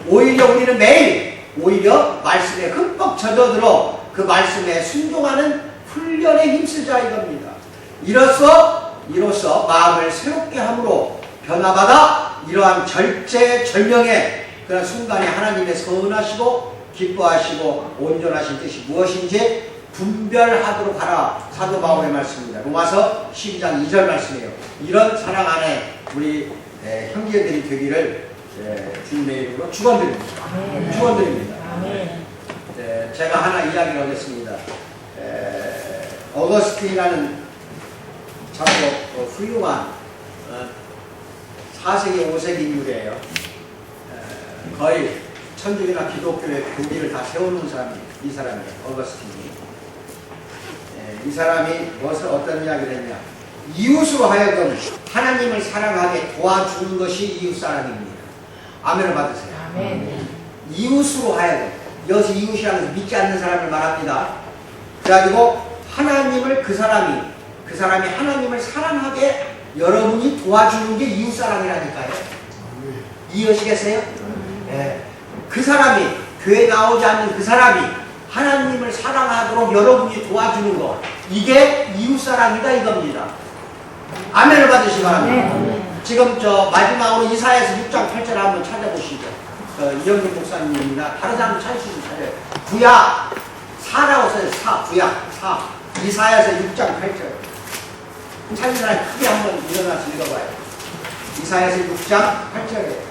오히려 우리는 매일 오히려 말씀에 흠뻑 젖어들어 그 말씀에 순종하는 훈련에 힘쓰자 이겁니다. 이로써 마음을 새롭게 함으로 변화받아 이러한 절제절명의 그런 순간에 하나님의 선하시고 기뻐하시고 온전하신 뜻이 무엇인지 분별하도록 하라. 사도 바울의 말씀입니다. 로마서 12장 2절 말씀이에요. 이런 사랑 안에 우리 형제들이 되기를 주님의 이름으로 축원드립니다. 축원드립니다. 제가 하나 이야기를 하겠습니다. 어거스틴이라는 참 훌륭한 4세기 5세기 인물이에요. 거의 천주교나 기독교의 교리를 다 세우는 사람이 이 사람이에요. 어거스틴이. 이 사람이 어떤 이야기를 했냐. 이웃으로 하여금 하나님을 사랑하게 도와주는 것이 이웃사랑입니다. 아멘을 받으세요. 아멘. 이웃으로 하여금. 여기서 이웃이라는 것은 믿지 않는 사람을 말합니다. 그래가지고 하나님을 그 사람이 하나님을 사랑하게 여러분이 도와주는 게 이웃사랑이라니까요. 이해하시겠어요? 네. 그 사람이 교회 나오지 않는 그 사람이 하나님을 사랑하도록 여러분이 도와주는 것, 이게 이웃사랑이다 이겁니다. 아멘을 받으시기 바랍니다. 지금 마지막으로 이사야서 6장 8절 한번 찾아보시죠. 이영준 목사님이나 다른 사람 찾으시면 찾아요. 구약 4라고 써요. 구약 4. 이사야서 6장 8절. 찾은 사람 크게 한번 일어나서 읽어봐요. 이사야서 6장 8절에.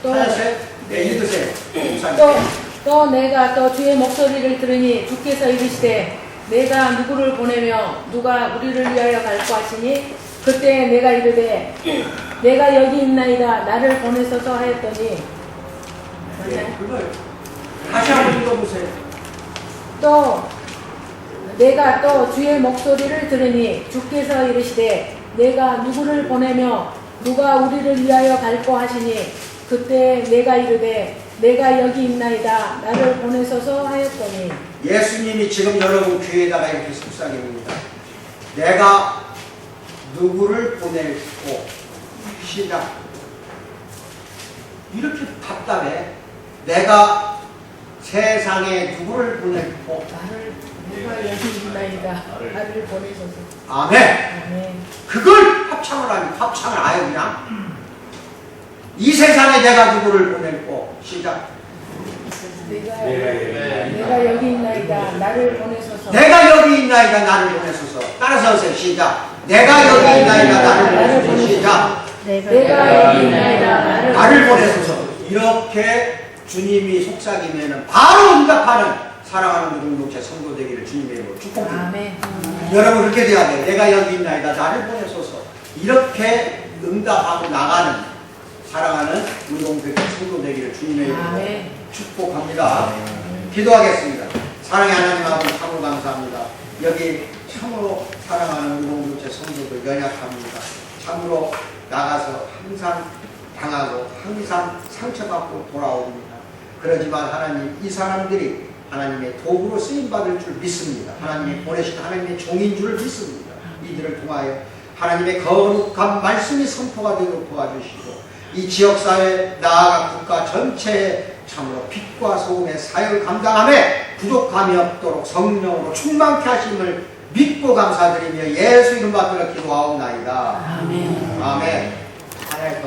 찾았어요? 네, 읽으세요. 또 내가 또 주의 목소리를 들으니 주께서 이르시되 내가 누구를 보내며 누가 우리를 위하여 갈고 하시니 그때 내가 이르되 내가 여기 있나이다 나를 보내소서 하였더니 네, 그거요. 다시 한번 읽어보세요. 또 내가 또 주의 목소리를 들으니 주께서 이르시되 내가 누구를 보내며 누가 우리를 위하여 갈고 하시니 그때 내가 이르되 내가 여기 있나이다 나를 보내소서 하였더니 예수님이 지금 여러분 귀에다가 이렇게 속삭입니다. 내가 누구를 보낼고 시작. 이렇게 답답해. 내가 세상에 누구를 보낼고 내가 여기 있나이다 나를 보내소서. 아멘. 아멘. 그걸 합창을 아예 그냥 이 세상에 내가 누구를 보낼고 시작. 내가 여기 있나이다 나를 보내소서. 내가 여기 있나이다 나를 보내소서. 따라서 하세요. 시작. 내가 여기 있나이다 나를 보내소서. 시작. 내가 여기 있나이다 나를 보내소서. 이렇게 주님이 속삭이면 바로 응답하는 사랑하는 공동체 성도 되기를 주님의 이름으로 축복드립니다. 아멘. 여러분 그렇게 돼야 돼요. 내가 여기 있나이다 나를 보내소서. 이렇게 응답하고 나가는 사랑하는 우리 공동체 성도 되기를 주님의 이름으로 축복합니다. 기도하겠습니다. 사랑의 하나님 아버지 참으로 감사합니다. 여기 참으로 사랑하는 우리 공동체 성도들 연약합니다. 참으로 나가서 항상 당하고 항상 상처받고 돌아옵니다. 그러지만 하나님 이 사람들이 하나님의 도구로 쓰임받을 줄 믿습니다. 하나님이 보내신 하나님의 종인 줄 믿습니다. 이들을 통하여 하나님의 거룩한 말씀이 선포가 되도록 도와주시고 이 지역사회 나아가 국가 전체에 참으로 빛과 소금의 사역을 감당함에 부족함이 없도록 성령으로 충만케 하심을 믿고 감사드리며 예수 이름 받들어 기도하옵나이다. 아멘. 아멘. 하나님